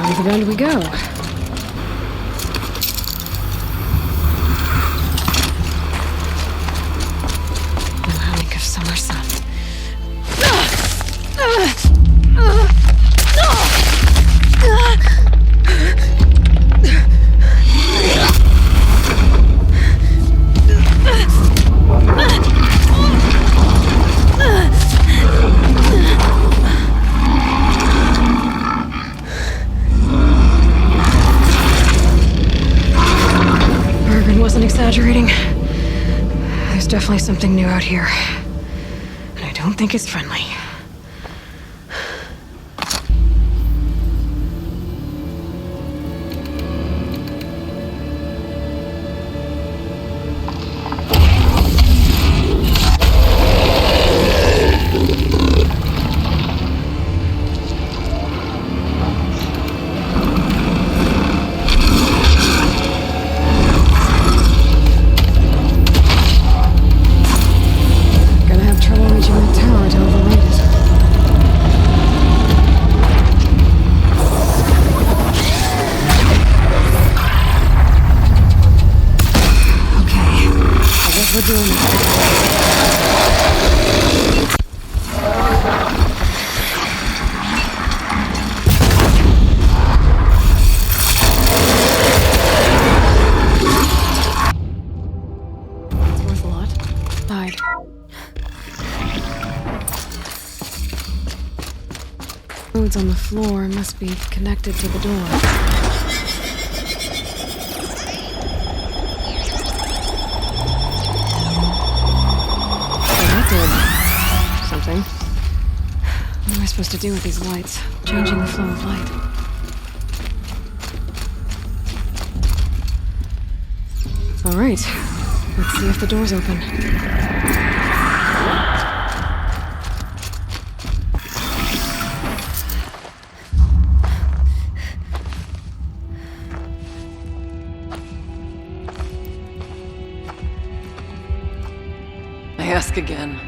To the bend we go. No hunk of summer sun. Wasn't exaggerating. There's definitely something new out here. And I don't think it's friendly. Roads on the floor must be connected to the door. That did something. What am I supposed to do with these lights? Changing the flow of light. All right, let's see if the door's open. I ask again,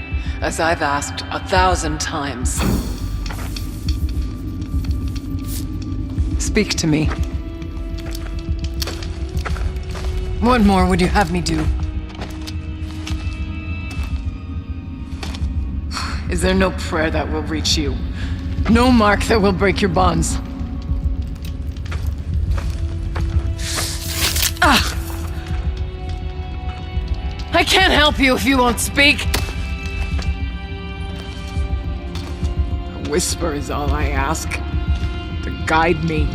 as I've asked 1,000 times. Speak to me. What more would you have me do? Is there no prayer that will reach you? No mark that will break your bonds? I can't help you if you won't speak! A whisper is all I ask, to guide me.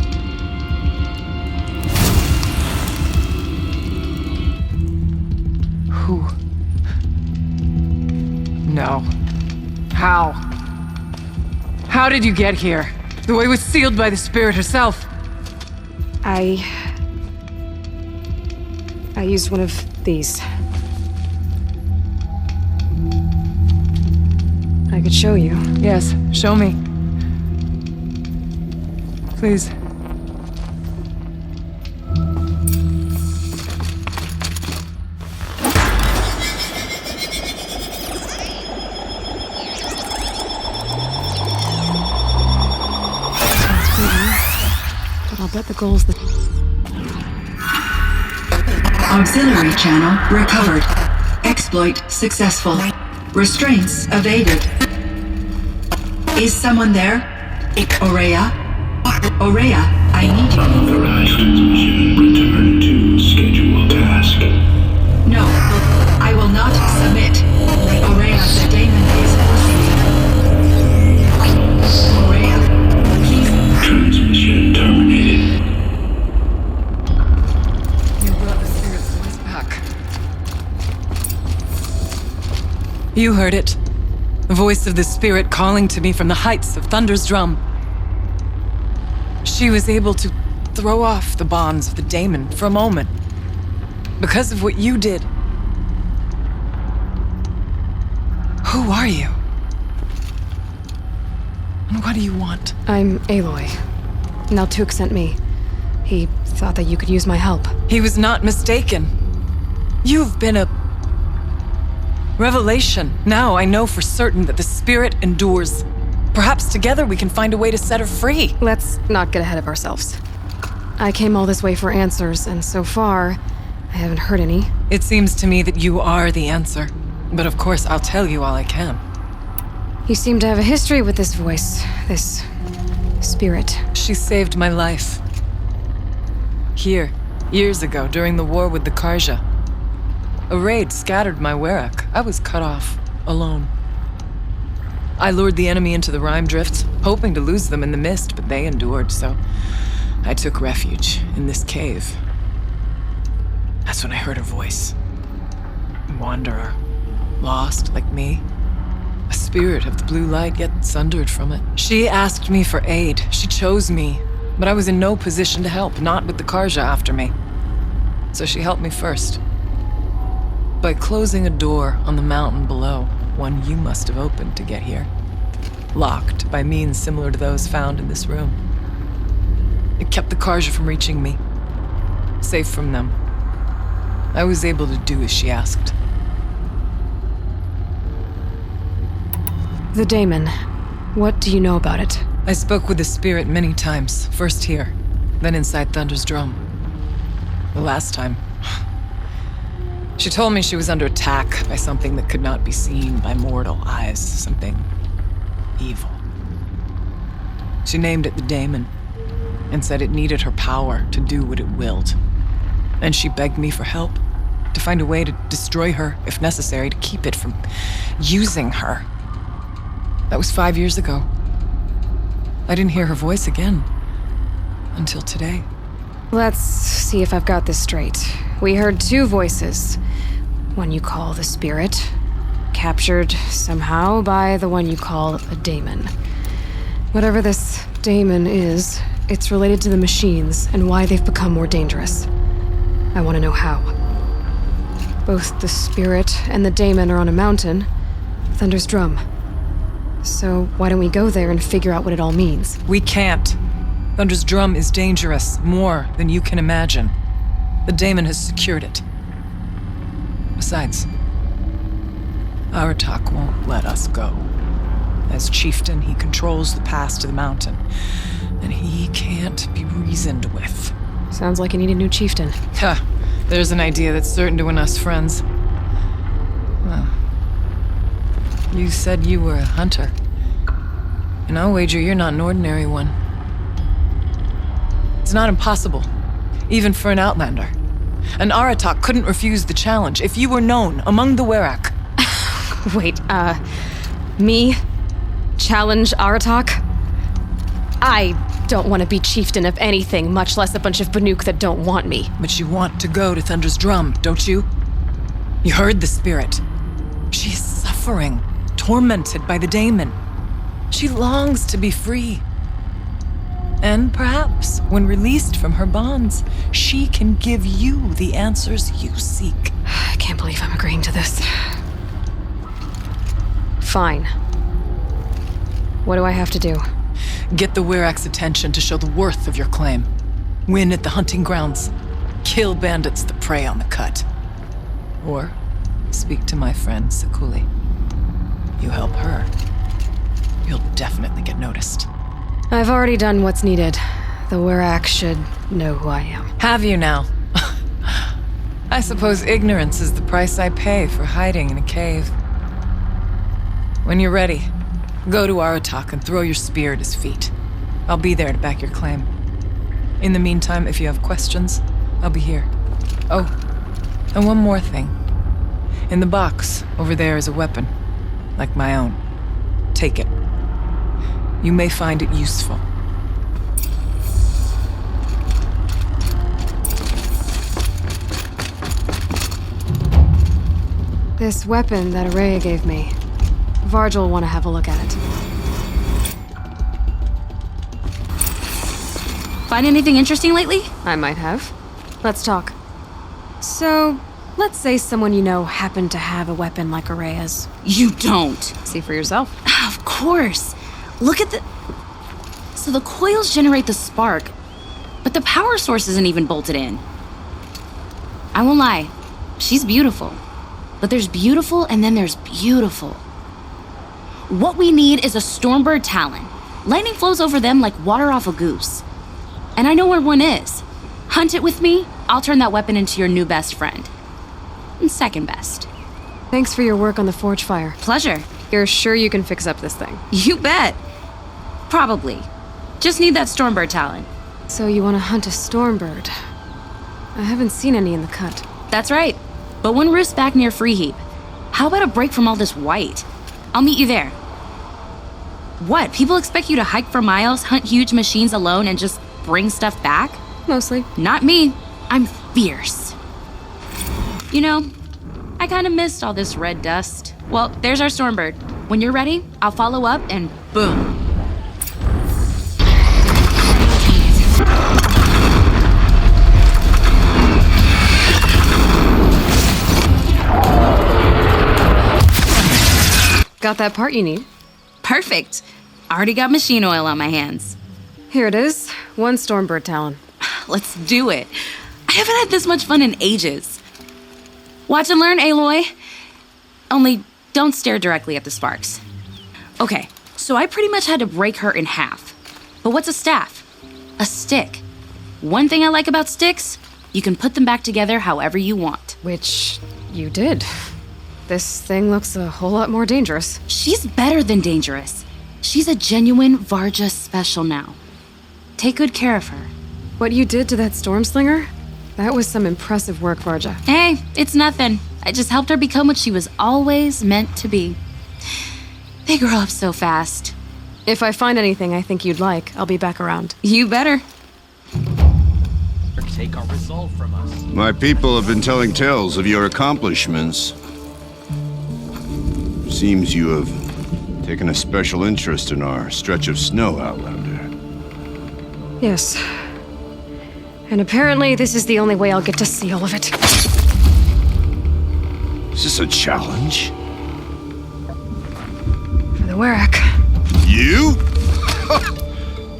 Who? No. How? How did you get here? The way was sealed by the Spirit herself. I used one of these. I could show you. Yes, show me. Please. Sounds pretty, but I'll bet the goal's the... Auxiliary channel recovered. Exploit successful. Restraints evaded. Is someone there? Ourea? Ourea, I need you. Unauthorized transmission. Return to scheduled task. No, I will not submit. Ourea, the daemon is forcing. Ourea, please. Transmission terminated. You brought the Spirit's voice back. You heard it. The voice of the Spirit calling to me from the heights of Thunder's drum. She was able to throw off the bonds of the daemon for a moment. Because of what you did. Who are you? And what do you want? I'm Aloy. Naltuk sent me. He thought that you could use my help. He was not mistaken. You've been a revelation. Now I know for certain that the Spirit endures. Perhaps together we can find a way to set her free. Let's not get ahead of ourselves. I came all this way for answers, and so far, I haven't heard any. It seems to me that you are the answer. But of course, I'll tell you all I can. You seem to have a history with this voice, this spirit. She saved my life. Here, years ago, during the war with the Karja. A raid scattered my Werak. I was cut off, alone. I lured the enemy into the Rime Drift, hoping to lose them in the mist, but they endured, so I took refuge in this cave. That's when I heard her voice. A wanderer, lost like me. A spirit of the blue light, yet sundered from it. She asked me for aid. She chose me, but I was in no position to help, not with the Karja after me. So she helped me first. By closing a door on the mountain below, one you must have opened to get here. Locked by means similar to those found in this room. It kept the Karja from reaching me. Safe from them. I was able to do as she asked. The daemon. What do you know about it? I spoke with the spirit many times, first here, then inside Thunder's drum. The last time, she told me she was under attack by something that could not be seen by mortal eyes, something evil. She named it the daemon, and said it needed her power to do what it willed. And she begged me for help, to find a way to destroy her, if necessary, to keep it from using her. That was 5 years ago. I didn't hear her voice again. Until today. Let's see if I've got this straight. We heard two voices. One you call the spirit, captured somehow by the one you call a daemon. Whatever this daemon is, it's related to the machines and why they've become more dangerous. I want to know how. Both the spirit and the daemon are on a mountain, Thunder's Drum. So why don't we go there and figure out what it all means? We can't. Thunder's Drum is dangerous, more than you can imagine. The daemon has secured it. Besides, Aratak won't let us go. As chieftain, he controls the pass to the mountain, and he can't be reasoned with. Sounds like you need a new chieftain. Ha! There's an idea that's certain to win us friends. Well, you said you were a hunter. And I'll wager you're not an ordinary one. It's not impossible, even for an outlander. An Aratak couldn't refuse the challenge if you were known among the Werak. Wait, me? Challenge Aratak? I don't want to be chieftain of anything, much less a bunch of Banuk that don't want me. But you want to go to Thunder's Drum, don't you? You heard the spirit. She is suffering, tormented by the daemon. She longs to be free. And perhaps, when released from her bonds, she can give you the answers you seek. I can't believe I'm agreeing to this. Fine. What do I have to do? Get the Werak's attention to show the worth of your claim. Win at the hunting grounds. Kill bandits that prey on the cut. Or speak to my friend Sakuli. You help her, you'll definitely get noticed. I've already done what's needed. The Werak should know who I am. Have you now? I suppose ignorance is the price I pay for hiding in a cave. When you're ready, go to Aratak and throw your spear at his feet. I'll be there to back your claim. In the meantime, if you have questions, I'll be here. Oh, and one more thing. In the box, over there is a weapon, like my own. Take it. You may find it useful. This weapon that Araya gave me. Vargil will want to have a look at it. Find anything interesting lately? I might have. Let's talk. So, let's say someone you know happened to have a weapon like Araya's. You don't. See for yourself. Of course. Look at the... So the coils generate the spark, but the power source isn't even bolted in. I won't lie. She's beautiful. But there's beautiful and then there's beautiful. What we need is a Stormbird Talon. Lightning flows over them like water off a goose. And I know where one is. Hunt it with me, I'll turn that weapon into your new best friend. And second best. Thanks for your work on the forge fire. Pleasure. You're sure you can fix up this thing? You bet. Probably. Just need that Stormbird Talon. So you want to hunt a Stormbird? I haven't seen any in the cut. That's right. But one roosts back near Freeheap. How about a break from all this white? I'll meet you there. What? People expect you to hike for miles, hunt huge machines alone, and just bring stuff back? Mostly. Not me. I'm fierce. You know, I kind of missed all this red dust. Well, there's our Stormbird. When you're ready, I'll follow up and boom. Got that part you need? Perfect. Already got machine oil on my hands. Here it is. One Stormbird Talon. Let's do it. I haven't had this much fun in ages. Watch and learn, Aloy. Only don't stare directly at the sparks. Okay, so I pretty much had to break her in half. But what's a staff? A stick. One thing I like about sticks, you can put them back together however you want. Which you did. This thing looks a whole lot more dangerous. She's better than dangerous. She's a genuine Varja special now. Take good care of her. What you did to that Stormslinger? That was some impressive work, Varja. Hey, it's nothing. I just helped her become what she was always meant to be. They grow up so fast. If I find anything I think you'd like, I'll be back around. You better. Take our resolve from us. My people have been telling tales of your accomplishments. Seems you have taken a special interest in our stretch of snow, Outlander. Yes. And apparently this is the only way I'll get to see all of it. Is this a challenge? For the Werak. You?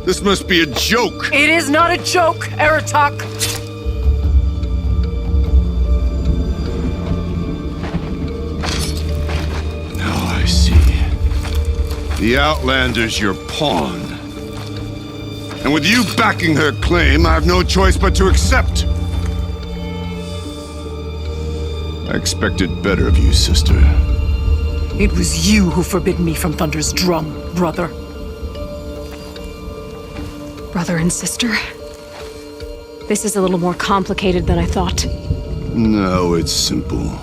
This must be a joke. It is not a joke, Aratak. Now I see. The Outlander's your pawn. And with you backing her claim, I have no choice but to accept. I expected better of you, sister. It was you who forbid me from Thunder's drum, brother. Brother and sister? This is a little more complicated than I thought. No, it's simple.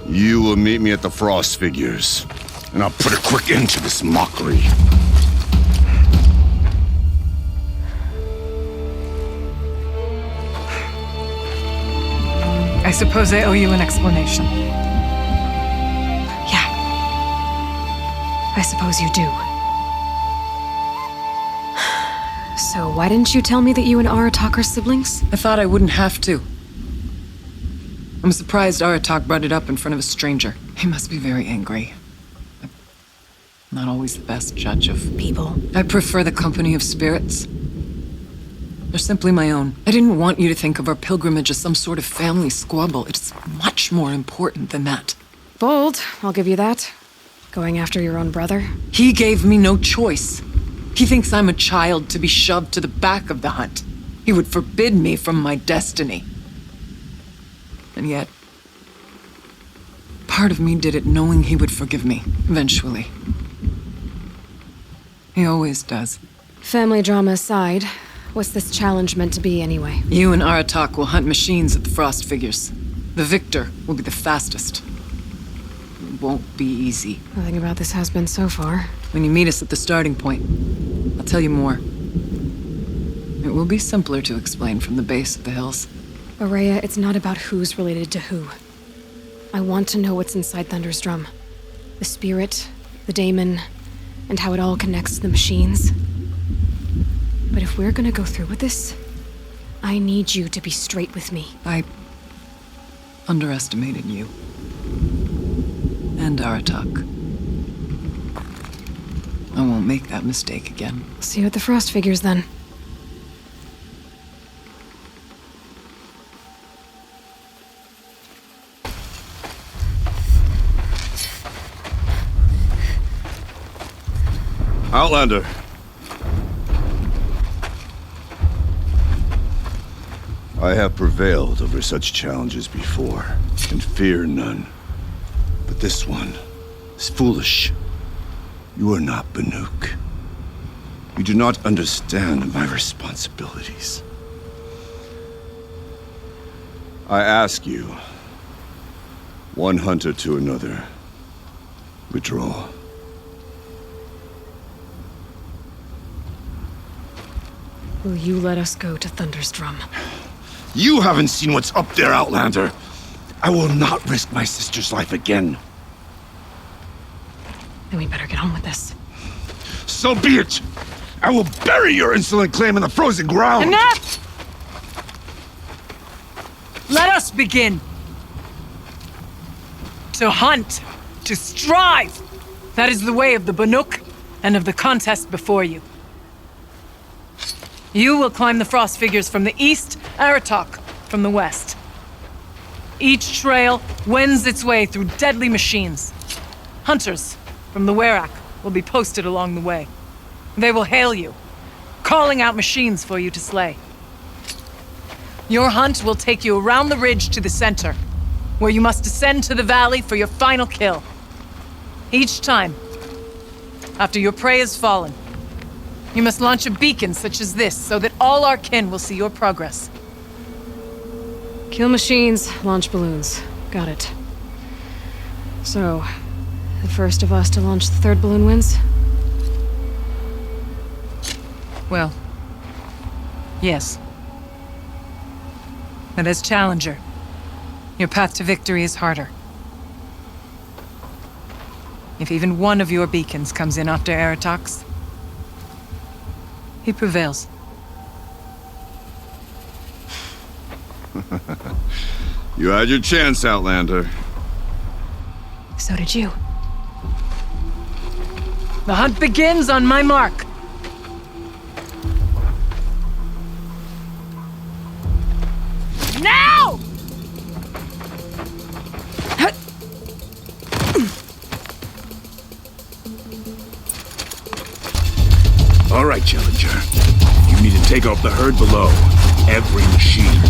You will meet me at the Frost Figures, and I'll put a quick end to this mockery. I suppose I owe you an explanation. Yeah. I suppose you do. So why didn't you tell me that you and Aratak are siblings? I thought I wouldn't have to. I'm surprised Aratak brought it up in front of a stranger. He must be very angry. I'm not always the best judge of People. I prefer the company of spirits. They're simply my own. I didn't want you to think of our pilgrimage as some sort of family squabble. It's much more important than that. Bold, I'll give you that. Going after your own brother. He gave me no choice. He thinks I'm a child to be shoved to the back of the hunt. He would forbid me from my destiny. And yet, part of me did it knowing he would forgive me, eventually. He always does. Family drama aside, what's this challenge meant to be anyway? You and Aratak will hunt machines at the Frost Figures. The victor will be the fastest. It won't be easy. Nothing about this has been so far. When you meet us at the starting point, I'll tell you more. It will be simpler to explain from the base of the hills. Aurea, it's not about who's related to who. I want to know what's inside Thunder's drum. The spirit, the daemon, and how it all connects to the machines. But if we're gonna go through with this, I need you to be straight with me. I underestimated you. And Aratak. I won't make that mistake again. See you at the Frost Figures then. Outlander. I have prevailed over such challenges before, and fear none. But this one is foolish. You are not Banuk. You do not understand my responsibilities. I ask you, one hunter to another, withdraw. Will you let us go to Thunder's Drum? You haven't seen what's up there, Outlander. I will not risk my sister's life again. Then we better get on with this. So be it! I will bury your insolent claim in the frozen ground! Enough! Let us begin. To hunt, to strive. That is the way of the Banuk and of the contest before you. You will climb the frost figures from the east, Aratok from the west. Each trail wends its way through deadly machines. Hunters from the Werak will be posted along the way. They will hail you, calling out machines for you to slay. Your hunt will take you around the ridge to the center, where you must descend to the valley for your final kill. Each time, after your prey has fallen, you must launch a beacon such as this so that all our kin will see your progress. Kill machines, launch balloons. Got it. So, the first of us to launch the third balloon wins? Well, yes. But as challenger, your path to victory is harder. If even one of your beacons comes in after Aratok's, he prevails. You had your chance, Outlander. So did you. The hunt begins on my mark. Now! All right, Challenger. You need to take off the herd below. Every machine.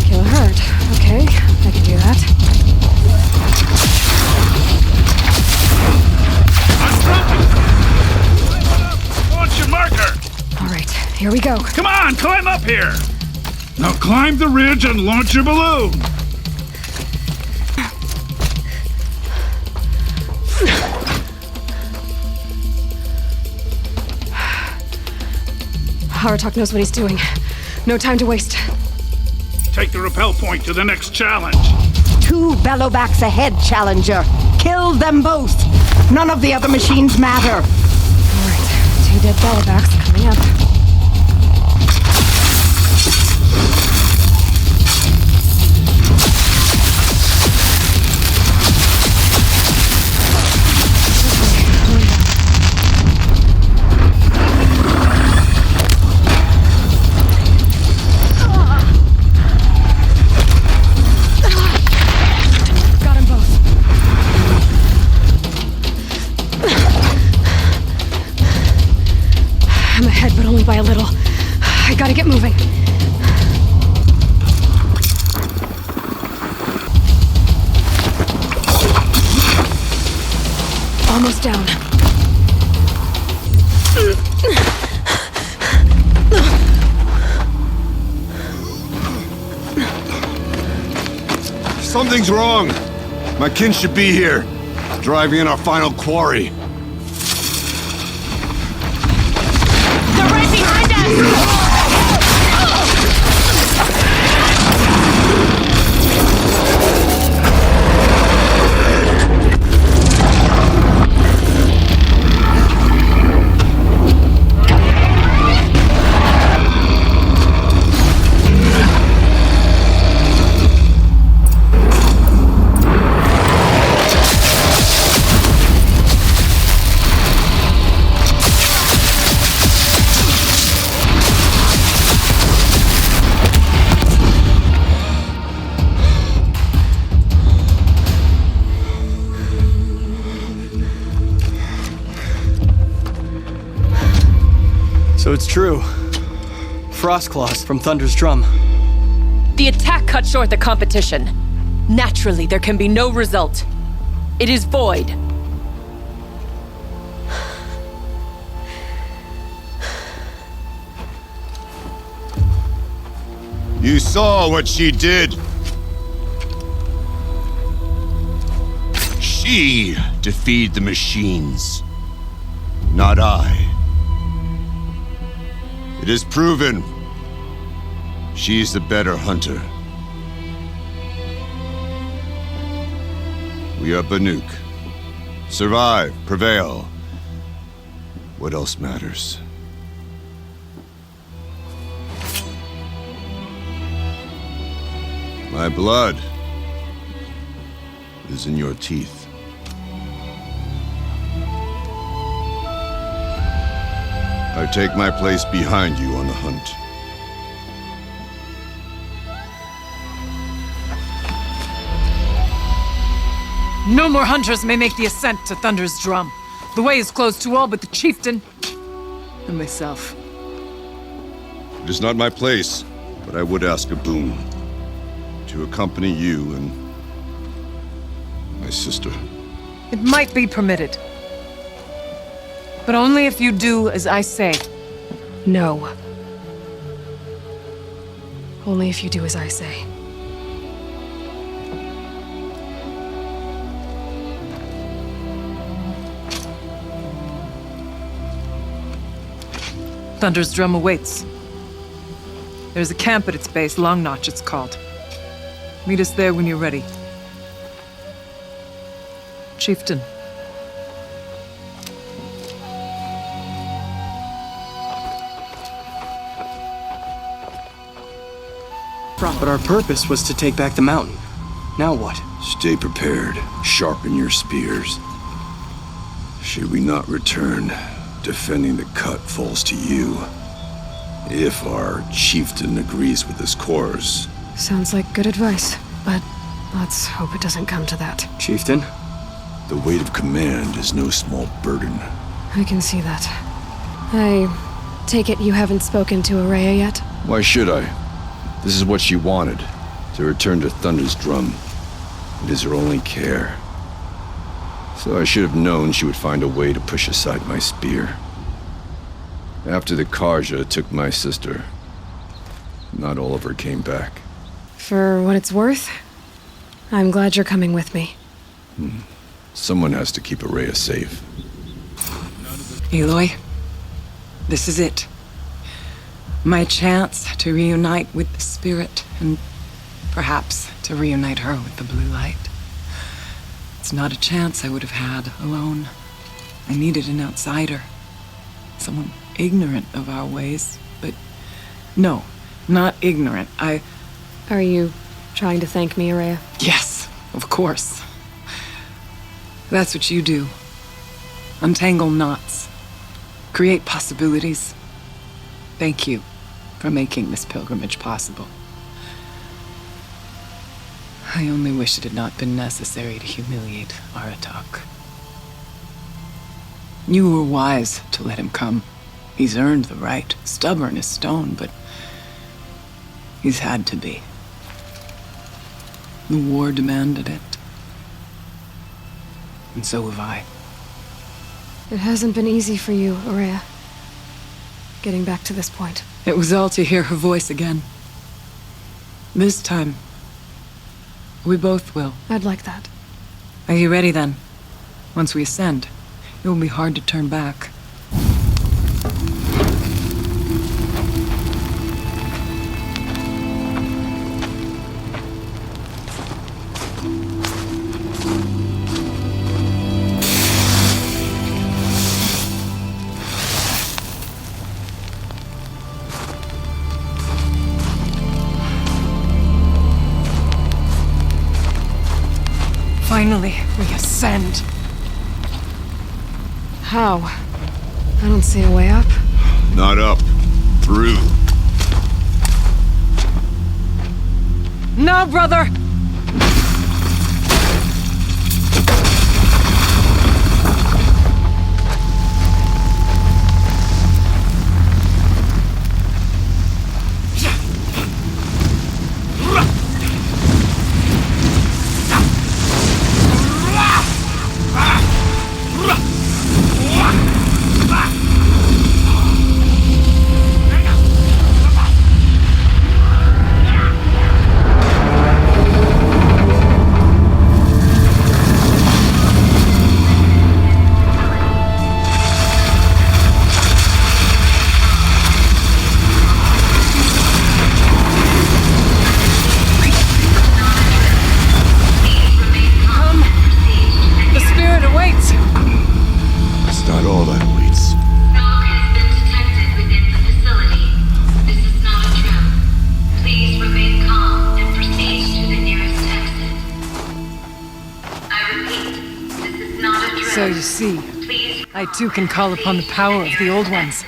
Kill a herd. Okay, I can do that. Launch your marker! All right, here we go. Come on, climb up here! Now climb the ridge and launch your balloon! Aratok knows what he's doing. No time to waste. Take the rappel point to the next challenge. 2 bellowbacks ahead, Challenger. Kill them both. None of the other machines matter. All right, 2 dead bellowbacks coming up. By a little. I gotta get moving. Almost down. Something's wrong. My kin should be here, driving in our final quarry. So it's true. Frostclaws from Thunder's drum. The attack cut short the competition. Naturally, there can be no result. It is void. You saw what she did. She defeated the machines, not I. It is proven she's the better hunter. We are Banuk. Survive, prevail. What else matters? My blood is in your teeth. I take my place behind you on the hunt. No more hunters may make the ascent to Thunder's drum. The way is closed to all but the chieftain and myself. It is not my place, but I would ask a boon. To accompany you and my sister. It might be permitted. But only if you do as I say. No. Only if you do as I say. Thunder's drum awaits. There's a camp at its base, Long Notch it's called. Meet us there when you're ready. Chieftain. But our purpose was to take back the mountain. Now what? Stay prepared. Sharpen your spears. Should we not return, defending the cut falls to you. If our chieftain agrees with this course. Sounds like good advice, but let's hope it doesn't come to that. Chieftain? The weight of command is no small burden. I can see that. I take it you haven't spoken to Ourea yet? Why should I? This is what she wanted, to return to Thunder's drum. It is her only care. So I should have known she would find a way to push aside my spear. After the Karja took my sister, not all of her came back. For what it's worth, I'm glad you're coming with me. Someone has to keep Ourea safe. Aloy, this is it. My chance to reunite with the spirit, and perhaps to reunite her with the blue light. It's not a chance I would have had alone. I needed an outsider. Someone ignorant of our ways, but no, not ignorant. Are you trying to thank me, Ourea? Yes, of course. That's what you do. Untangle knots. Create possibilities. Thank you for making this pilgrimage possible. I only wish it had not been necessary to humiliate Aratak. You were wise to let him come. He's earned the right, stubborn as stone, but he's had to be. The war demanded it. And so have I. It hasn't been easy for you, Ourea. Getting back to this point. It was all to hear her voice again. This time, we both will. I'd like that. Are you ready then? Once we ascend, it will be hard to turn back. Finally, we ascend. How? I don't see a way up. Not up. Through. Now, brother! So you see, I too can call upon the power of the Old Ones.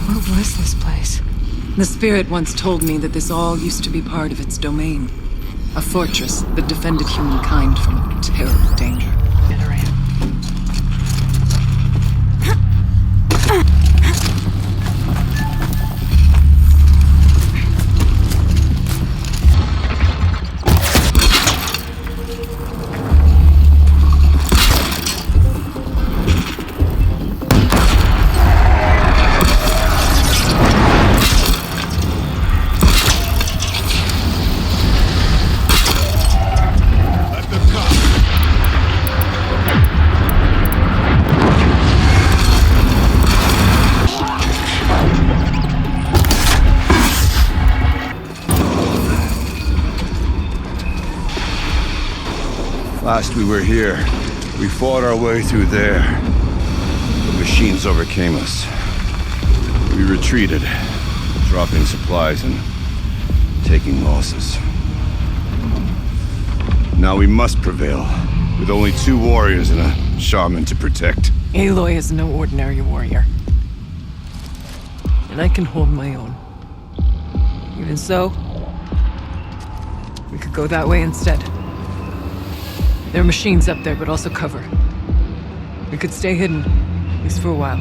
What was this place? The spirit once told me that this all used to be part of its domain. A fortress that defended humankind from a terrible danger. Last we were here, we fought our way through there. The machines overcame us. We retreated, dropping supplies and taking losses. Now we must prevail, with only 2 warriors and a shaman to protect. Aloy is no ordinary warrior. And I can hold my own. Even so, we could go that way instead. There are machines up there, but also cover. We could stay hidden, at least for a while.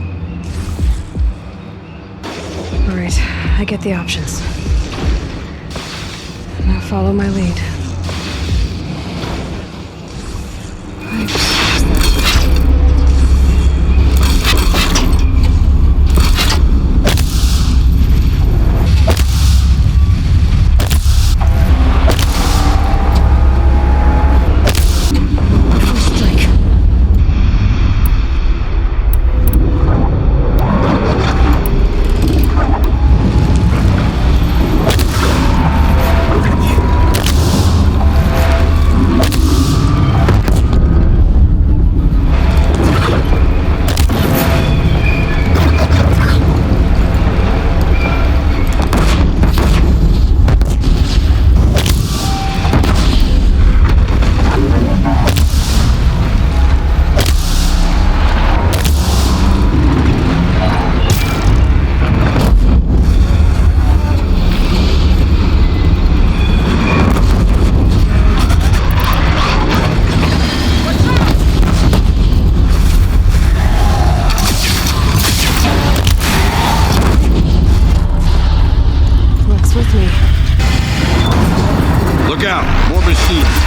All right, I get the options. Now follow my lead. Look out! More machines!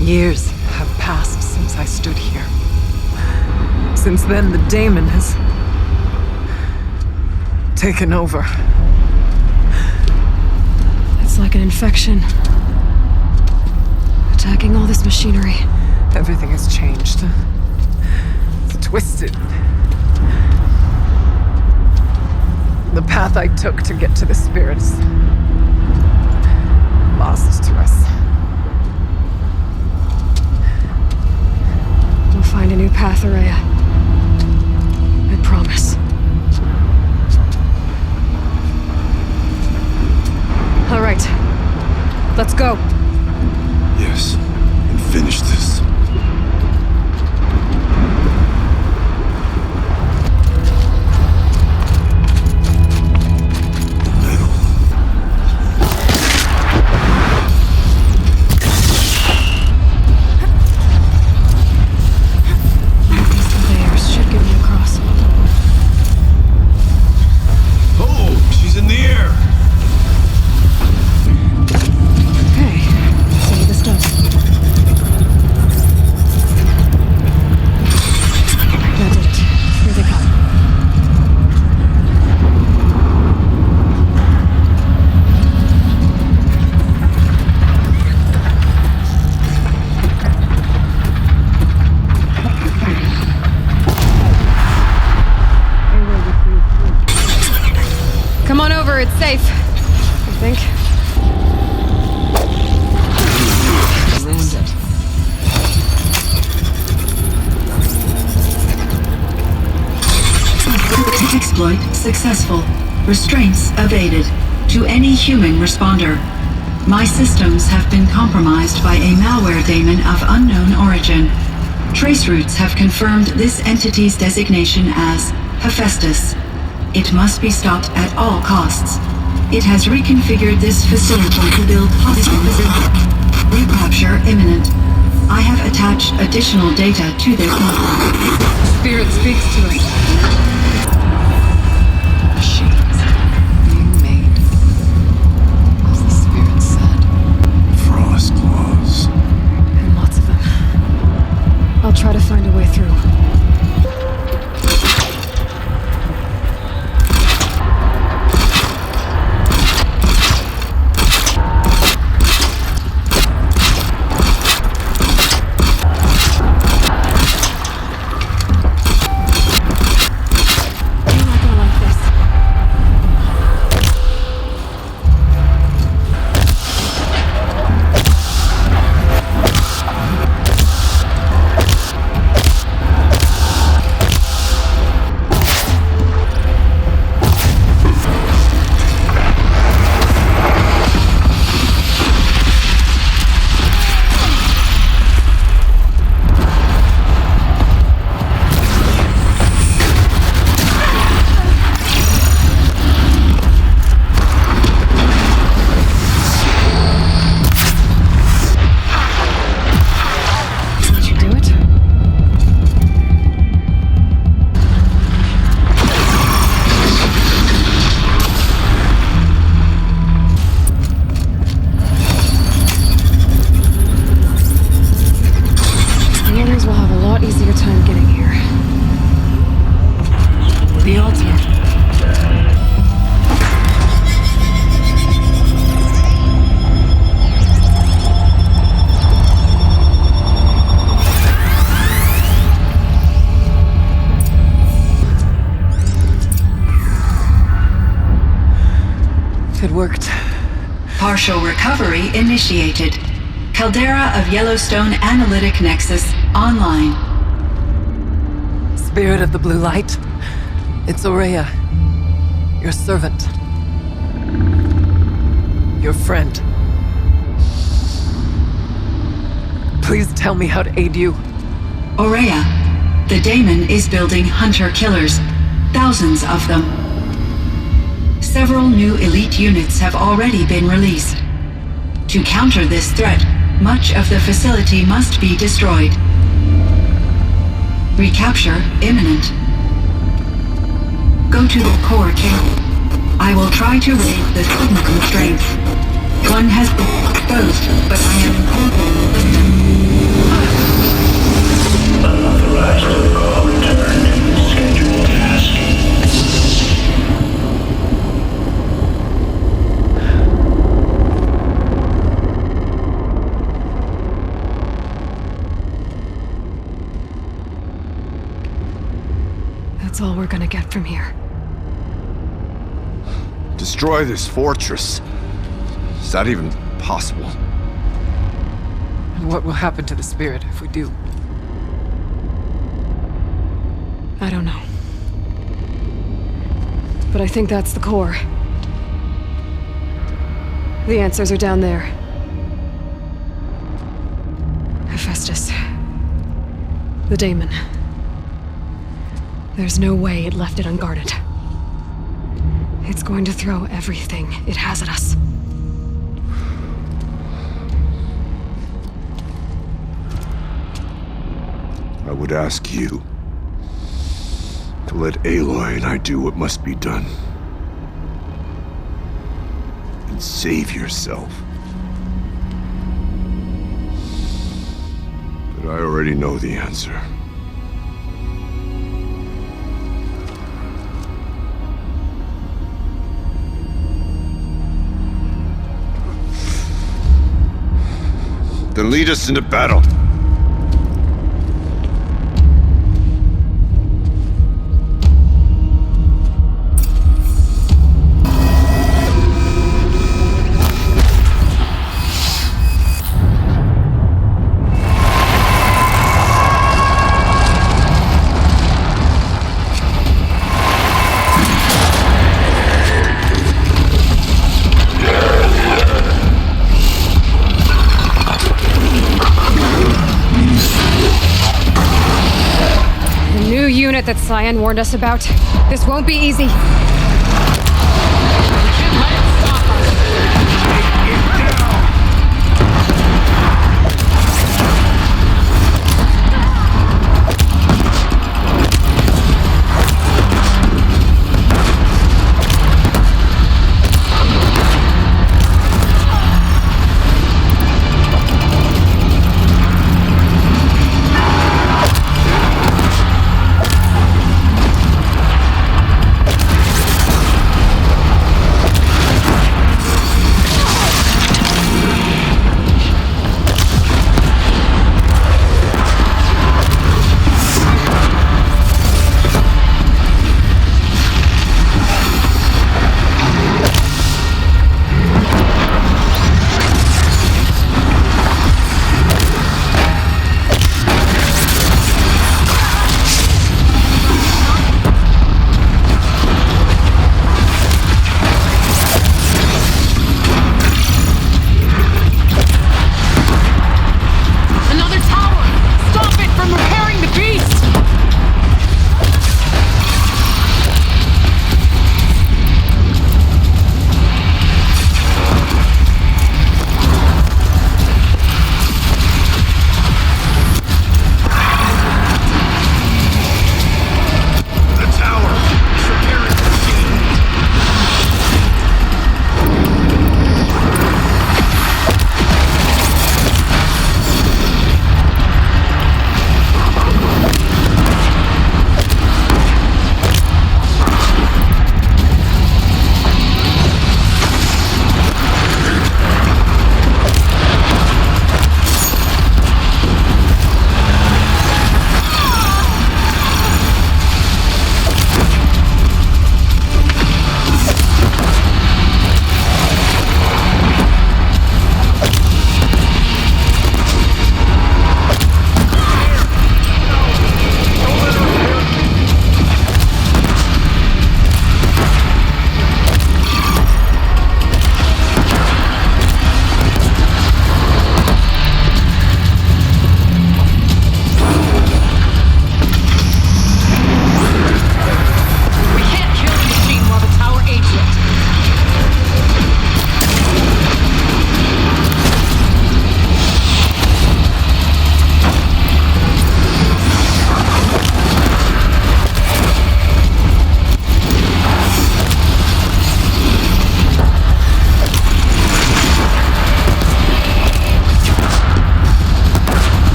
Years have passed since I stood here. Since then, the daemon has taken over. It's like an infection. Attacking all this machinery. Everything has changed. It's twisted. The path I took to get to the spirits lost to us. find a new path, Ourea. I promise. All right. Let's go. Yes, and finish this. It's safe, I think. Exploit successful. Restraints evaded. To any human responder. My systems have been compromised by a malware daemon of unknown origin. Trace routes have confirmed this entity's designation as Hephaestus. It must be stopped at all costs. It has reconfigured this facility to build hospitals. Recapture imminent. I have attached additional data to their platform. Spirit speaks to us. Machines being made, as the Spirit said. Frost claws. And lots of them. I'll try to find a way through. It worked. Partial recovery initiated. Caldera of Yellowstone Analytic Nexus online. Spirit of the Blue Light, it's Ourea, your servant, your friend. Please tell me how to aid you. Ourea, the daemon is building hunter-killers, thousands of them. Several new elite units have already been released. To counter this threat, much of the facility must be destroyed. Recapture imminent. Go to the core camp. I will try to raise the signal constraint. One has been exposed, but I am Unauthorized call returned. Scheduled task. That's all we're gonna get from here. Destroy this fortress. Is that even possible? And what will happen to the Spirit if we do? I don't know. But I think that's the core. The answers are down there. Hephaestus. The daemon. There's no way it left it unguarded. It's going to throw everything it has at us. I would ask you to let Aloy and I do what must be done. And save yourself. But I already know the answer. Then lead us into battle. That Cyan warned us about. This won't be easy.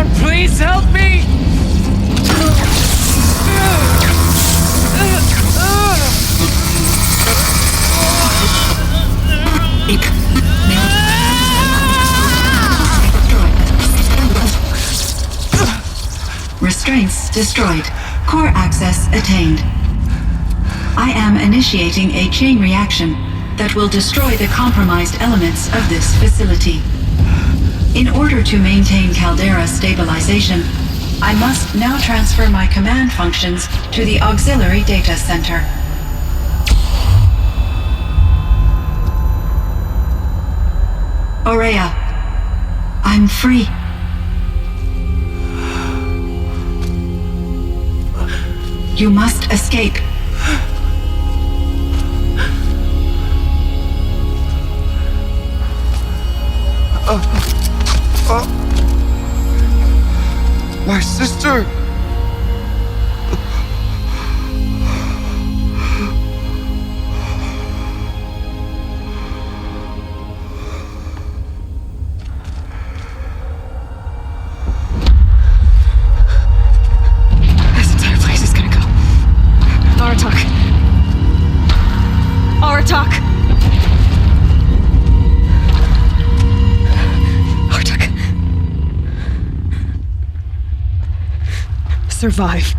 Someone please help me! Restraints destroyed. Core access attained. I am initiating a chain reaction that will destroy the compromised elements of this facility. In order to maintain Caldera stabilization, I must now transfer my command functions to the auxiliary data center. Aurea, I'm free. You must escape. My sister! This entire place is gonna go. Aratak. Aratak! Aratak. Survive.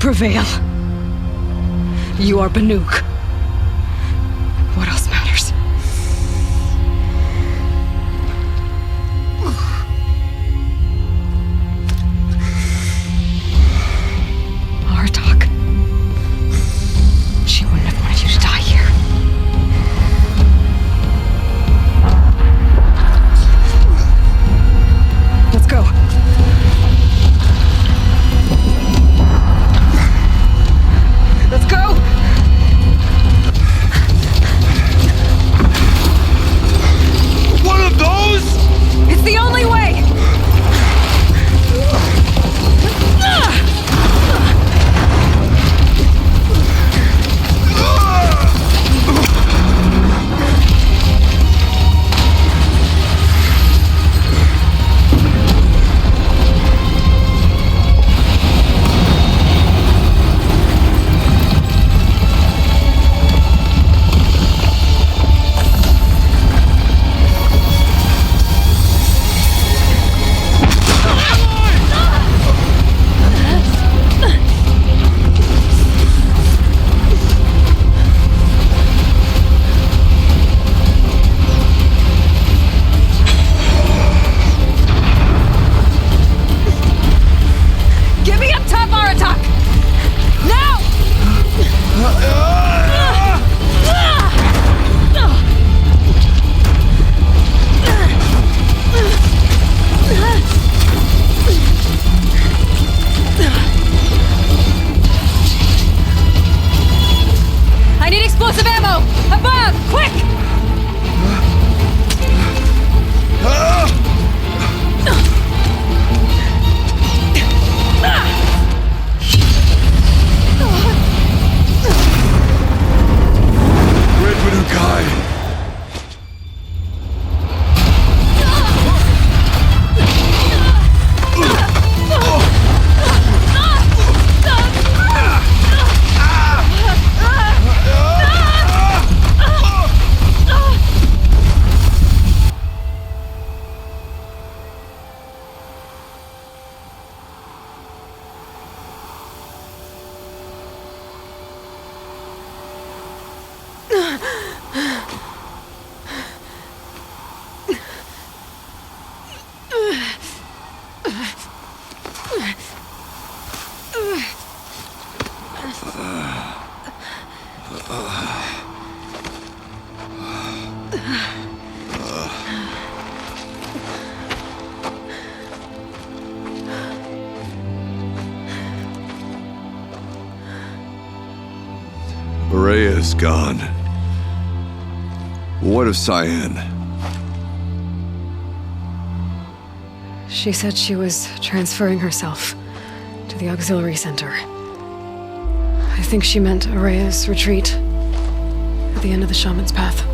Prevail. You are Banuk. What else matters? Aratak. She wouldn't have wanted you to die here. Let's go. Let's go! One of those? It's the only way! Get me up top, Aratak! Now! I need explosive ammo! Above! Quick! Red Banukai! Aurea is gone. What of Cyan? She said she was transferring herself to the auxiliary center. I think she meant Aurea's retreat at the end of the Shaman's Path.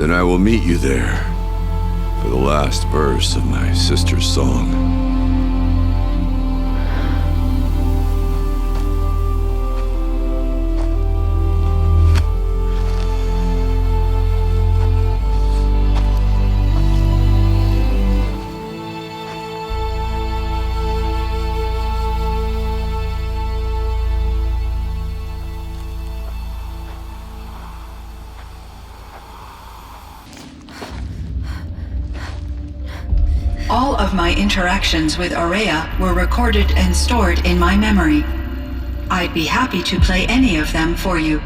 Then I will meet you there for the last verse of my sister's song. All of my interactions with Aurea were recorded and stored in my memory. I'd be happy to play any of them for you,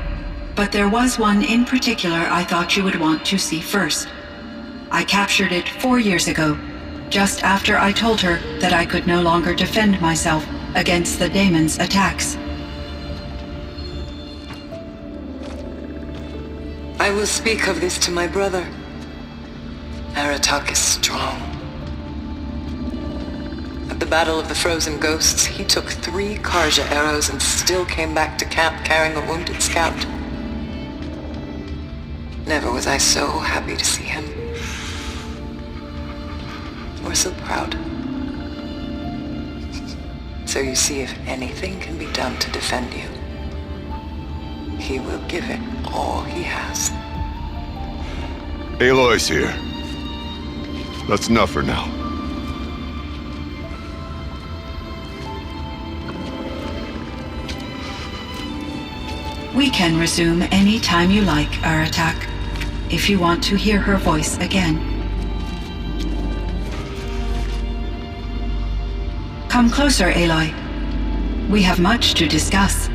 but there was one in particular I thought you would want to see first. I captured it 4 years ago, just after I told her that I could no longer defend myself against the daemon's attacks. I will speak of this to my brother. Aratak is strong. At the Battle of the Frozen Ghosts, he took 3 Karja arrows and still came back to camp carrying a wounded scout. Never was I so happy to see him. Or so proud. So you see, if anything can be done to defend you, he will give it all he has. Aloy's here. That's enough for now. We can resume any time you like, Aratak, if you want to hear her voice again. Come closer, Aloy. We have much to discuss.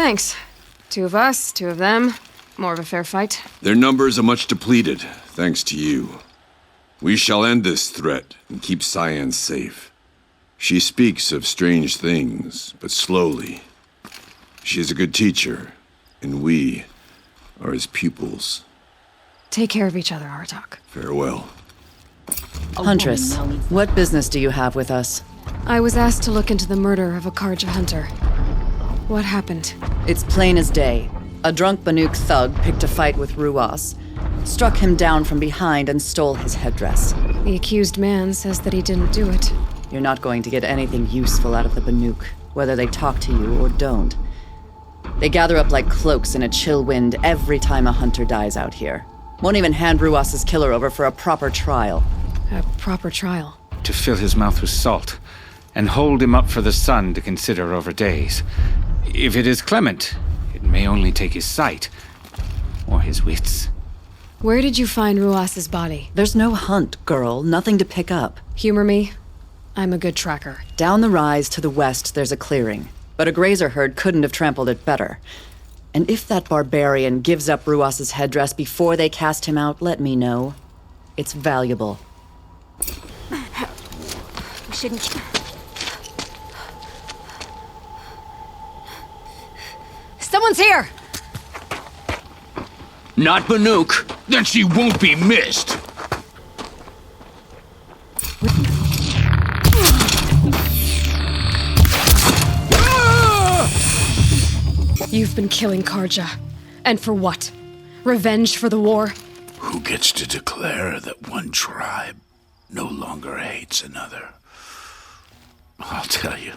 Thanks. 2 of us, 2 of them. More of a fair fight. Their numbers are much depleted, thanks to you. We shall end this threat and keep Cyan safe. She speaks of strange things, but slowly. She is a good teacher, and we are his pupils. Take care of each other, Aratak. Farewell. Huntress, what business do you have with us? I was asked to look into the murder of a Karja hunter. What happened? It's plain as day. A drunk Banuk thug picked a fight with Ruas, struck him down from behind and stole his headdress. The accused man says that he didn't do it. You're not going to get anything useful out of the Banuk, whether they talk to you or don't. They gather up like cloaks in a chill wind every time a hunter dies out here. Won't even hand Ruas's killer over for a proper trial. A proper trial? To fill his mouth with salt, and hold him up for the sun to consider over days. If it is clement, it may only take his sight, or his wits. Where did you find Ruas's body? There's no hunt, girl. Nothing to pick up. Humor me. I'm a good tracker. Down the rise to the west, there's a clearing. But a grazer herd couldn't have trampled it better. And if that barbarian gives up Ruas's headdress before they cast him out, let me know. It's valuable. We shouldn't... Someone's here! Not Banuk. Then she won't be missed. You've been killing Karja. And for what? Revenge for the war? Who gets to declare that one tribe no longer hates another? I'll tell you,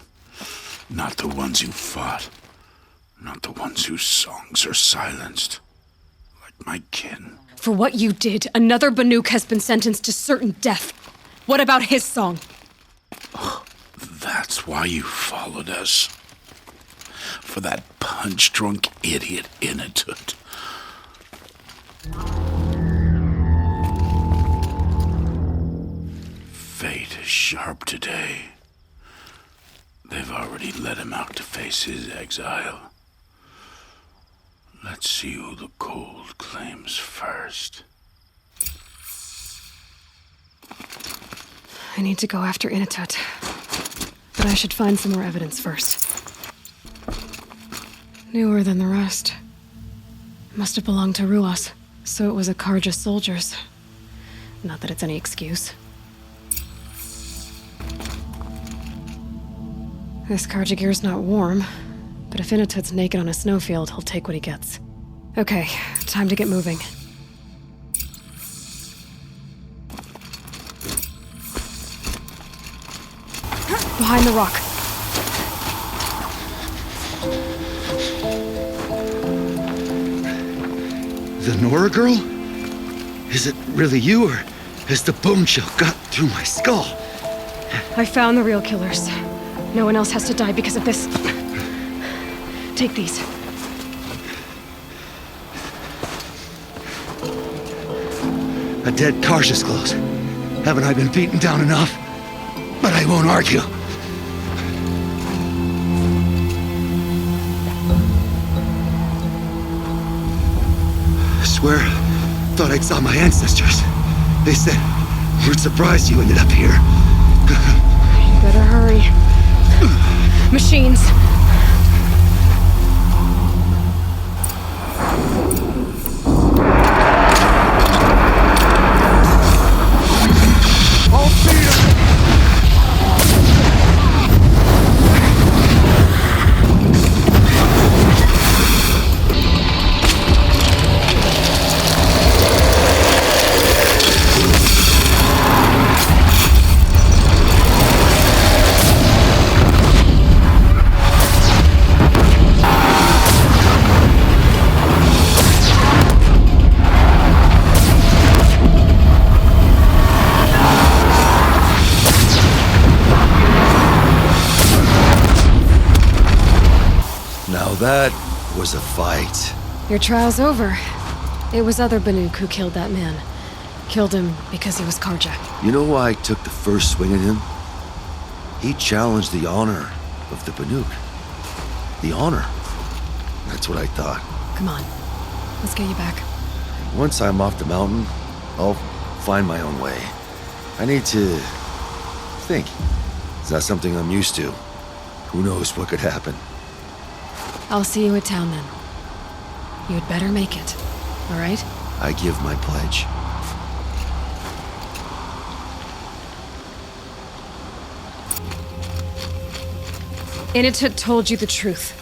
not the ones who fought. Not the ones whose songs are silenced. Like my kin. For what you did, another Banuk has been sentenced to certain death. What about his song? Oh, That's why you followed us. For that punch-drunk idiot Inatut. Fate is sharp today. They've already let him out to face his exile. Let's see who the cold claims first. I need to go after Inatut. But I should find some more evidence first. Newer than the rest. Must have belonged to Ruas, so it was a Karja soldier's. Not that it's any excuse. This Karja gear's not warm, but if Inatut's naked on a snowfield, he'll take what he gets. Okay, time to get moving. Behind the rock. The Nora girl? Is it really you, or has the bone chill got through my skull? I found the real killers. No one else has to die because of this. Take these. A dead Karja's close. Haven't I been beaten down enough? But I won't argue. Swear, thought I saw my ancestors. They said, we're surprised you ended up here. You better hurry. Machines. That was a fight. Your trial's over. It was other Banuk who killed that man. Killed him because he was Karja. You know why I took the first swing at him? He challenged the honor of the Banuk. The honor. That's what I thought. Come on. Let's get you back. Once I'm off the mountain, I'll find my own way. I need to think. It's not something I'm used to. Who knows what could happen? I'll see you at town then. You'd better make it, all right? I give my pledge. Inatut told you the truth.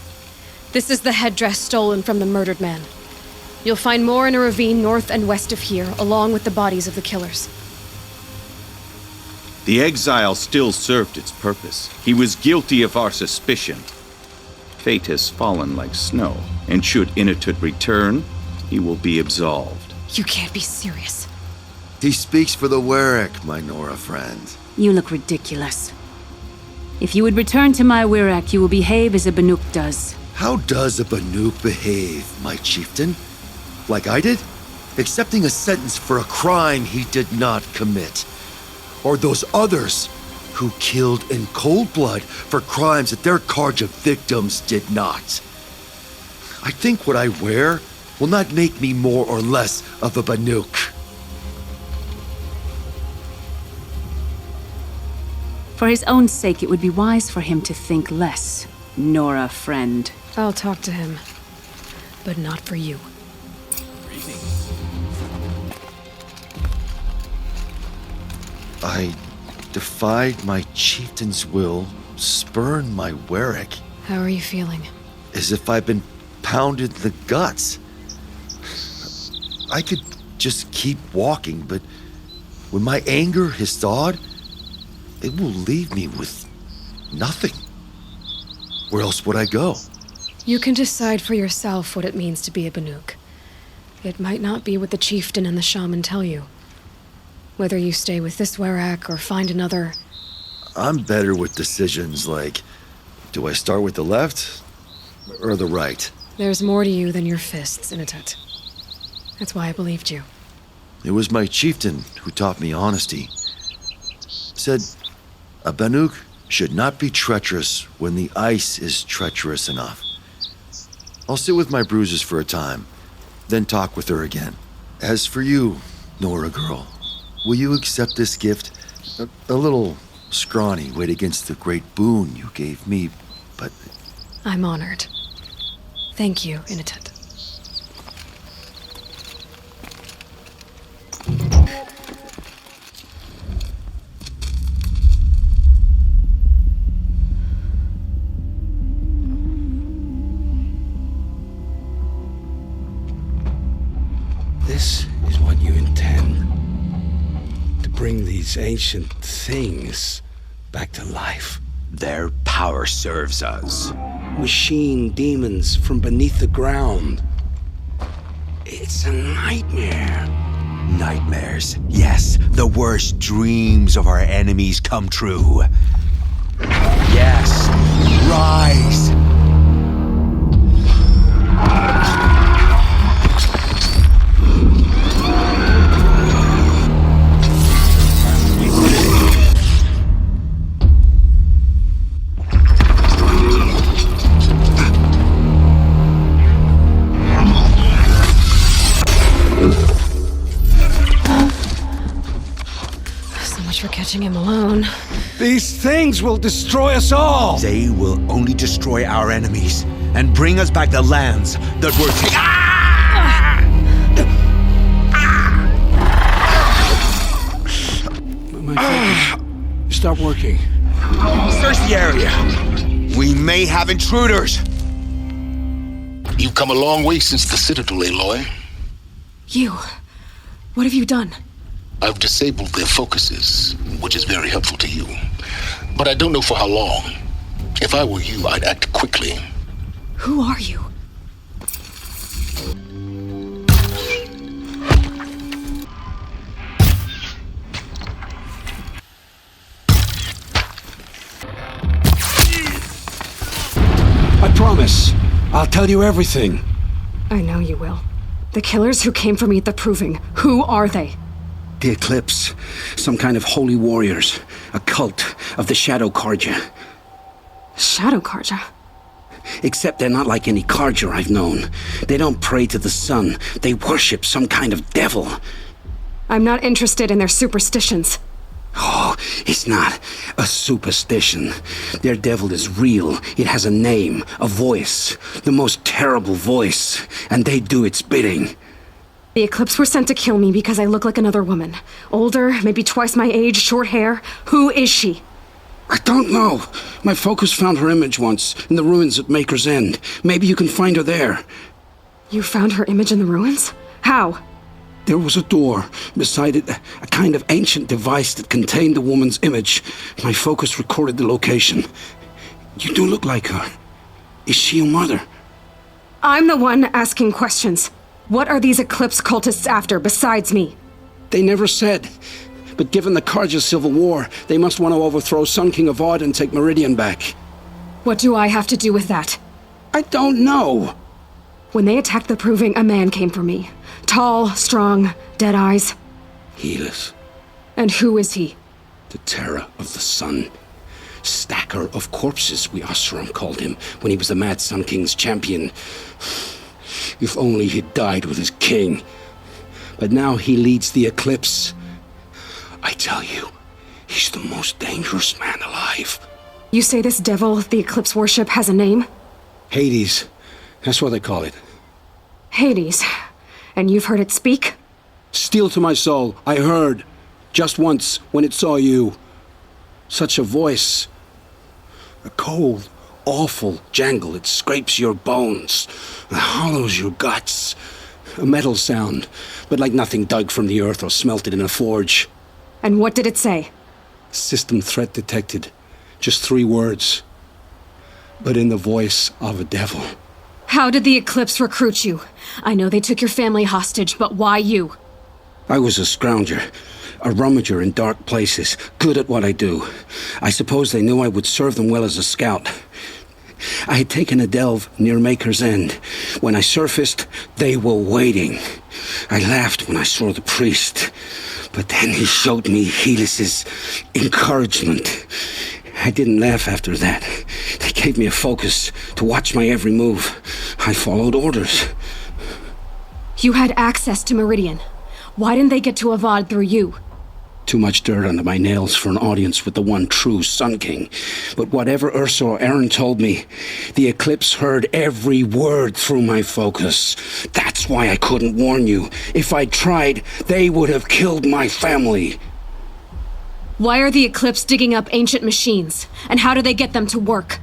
This is the headdress stolen from the murdered man. You'll find more in a ravine north and west of here, along with the bodies of the killers. The exile still served its purpose. He was guilty of our suspicion. Fate has fallen like snow, and should Inatut return, he will be absolved. You can't be serious. He speaks for the Werak, my Nora friend. You look ridiculous. If you would return to my Werak, you will behave as a Banuk does. How does a Banuk behave, my chieftain? Like I did? Accepting a sentence for a crime he did not commit. Or those others who killed in cold blood for crimes that their Karja victims did not. I think what I wear will not make me more or less of a Banuk. For his own sake, it would be wise for him to think less, Nora friend. I'll talk to him, but not for you. I defied my chieftain's will, spurned my Werak. How are you feeling? As if I've been pounded in the guts. I could just keep walking, but when my anger has thawed, it will leave me with nothing. Where else would I go? You can decide for yourself what it means to be a Banuk. It might not be what the chieftain and the shaman tell you. Whether you stay with this Werak or find another... I'm better with decisions like, do I start with the left or the right? There's more to you than your fists, Inatet. That's why I believed you. It was my chieftain who taught me honesty. Said, a Banuk should not be treacherous when the ice is treacherous enough. I'll sit with my bruises for a time, then talk with her again. As for you, Nora girl, will you accept this gift? A little scrawny weighed against the great boon you gave me, but... I'm honored. Thank you, Inatet. This is what you intend. To bring these ancient things back to life. Their power serves us. Machine demons from beneath the ground. It's a nightmare. Nightmares. Yes, the worst dreams of our enemies come true. Yes, rise! For catching him alone. These things will destroy us all! They will only destroy our enemies and bring us back the lands that were My focus. Stop working. Search the area. We may have intruders. You've come a long way since the Citadel, Aloy. You. What have you done? I've disabled their focuses, which is very helpful to you. But I don't know for how long. If I were you, I'd act quickly. Who are you? I promise. I'll tell you everything. I know you will. The killers who came for me at the Proving, who are they? The Eclipse. Some kind of holy warriors. A cult of the Shadow Carja. Shadow Carja? Except they're not like any Carja I've known. They don't pray to the sun. They worship some kind of devil. I'm not interested in their superstitions. Oh, it's not a superstition. Their devil is real. It has a name, a voice. The most terrible voice. And they do its bidding. The Eclipse were sent to kill me because I look like another woman. Older, maybe twice my age, short hair. Who is she? I don't know. My focus found her image once, in the ruins at Maker's End. Maybe you can find her there. You found her image in the ruins? How? There was a door. Beside it, a kind of ancient device that contained the woman's image. My focus recorded the location. You do look like her. Is she your mother? I'm the one asking questions. What are these Eclipse cultists after, besides me? They never said. But given the Carja civil war, they must want to overthrow Sun King Avad and take Meridian back. What do I have to do with that? I don't know. When they attacked the Proving, a man came for me. Tall, strong, dead eyes. Helis. And who is he? The terror of the sun. Stacker of corpses, we Oseram called him, when he was the Mad Sun King's champion. If only he'd died with his king. But now he leads the Eclipse. I tell you, he's the most dangerous man alive. You say this devil the Eclipse worship has a name? Hades. That's what they call it. Hades. And you've heard it speak? Steel to my soul, I heard. Just once, when it saw you. Such a voice. A cold, awful jangle. It scrapes your bones. It hollows your guts. A metal sound, but like nothing dug from the earth or smelted in a forge. And what did it say? System threat detected. Just 3 words. But in the voice of a devil. How did the Eclipse recruit you? I know they took your family hostage, but why you? I was a scrounger. A rummager in dark places, good at what I do. I suppose they knew I would serve them well as a scout. I had taken a delve near Maker's End. When I surfaced, they were waiting. I laughed when I saw the priest, but then he showed me Helis's encouragement. I didn't laugh after that. They gave me a focus to watch my every move. I followed orders. You had access to Meridian. Why didn't they get to Avad through you? Too much dirt under my nails for an audience with the one true Sun King. But whatever Ursa or Eren told me, the Eclipse heard every word through my focus. That's why I couldn't warn you. If I'd tried, they would have killed my family. Why are the Eclipse digging up ancient machines? And how do they get them to work?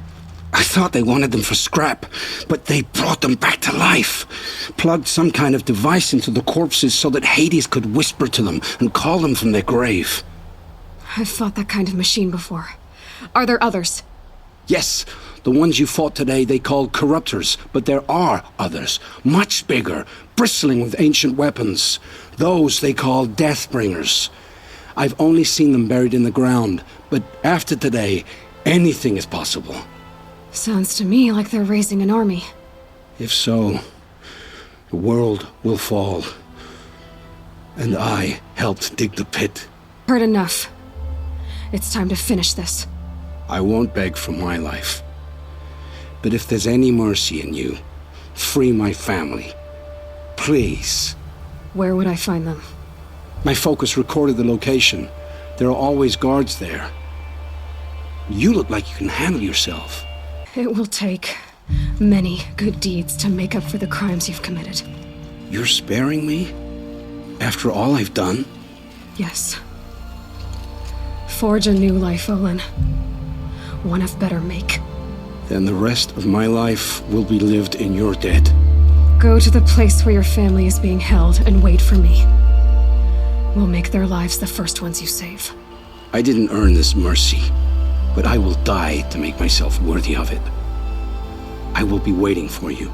I thought they wanted them for scrap, but they brought them back to life. Plugged some kind of device into the corpses so that Hades could whisper to them and call them from their grave. I've fought that kind of machine before. Are there others? Yes, the ones you fought today they called Corruptors, but there are others, much bigger, bristling with ancient weapons. Those they call Deathbringers. I've only seen them buried in the ground, but after today, anything is possible. Sounds to me like they're raising an army. If so, the world will fall. And I helped dig the pit. Heard enough. It's time to finish this. I won't beg for my life. But if there's any mercy in you, free my family. Please. Where would I find them? My focus recorded the location. There are always guards there. You look like you can handle yourself. It will take many good deeds to make up for the crimes you've committed. You're sparing me? After all I've done? Yes. Forge a new life, Olin. One of better make. Then the rest of my life will be lived in your debt. Go to the place where your family is being held and wait for me. We'll make their lives the first ones you save. I didn't earn this mercy, but I will die to make myself worthy of it. I will be waiting for you.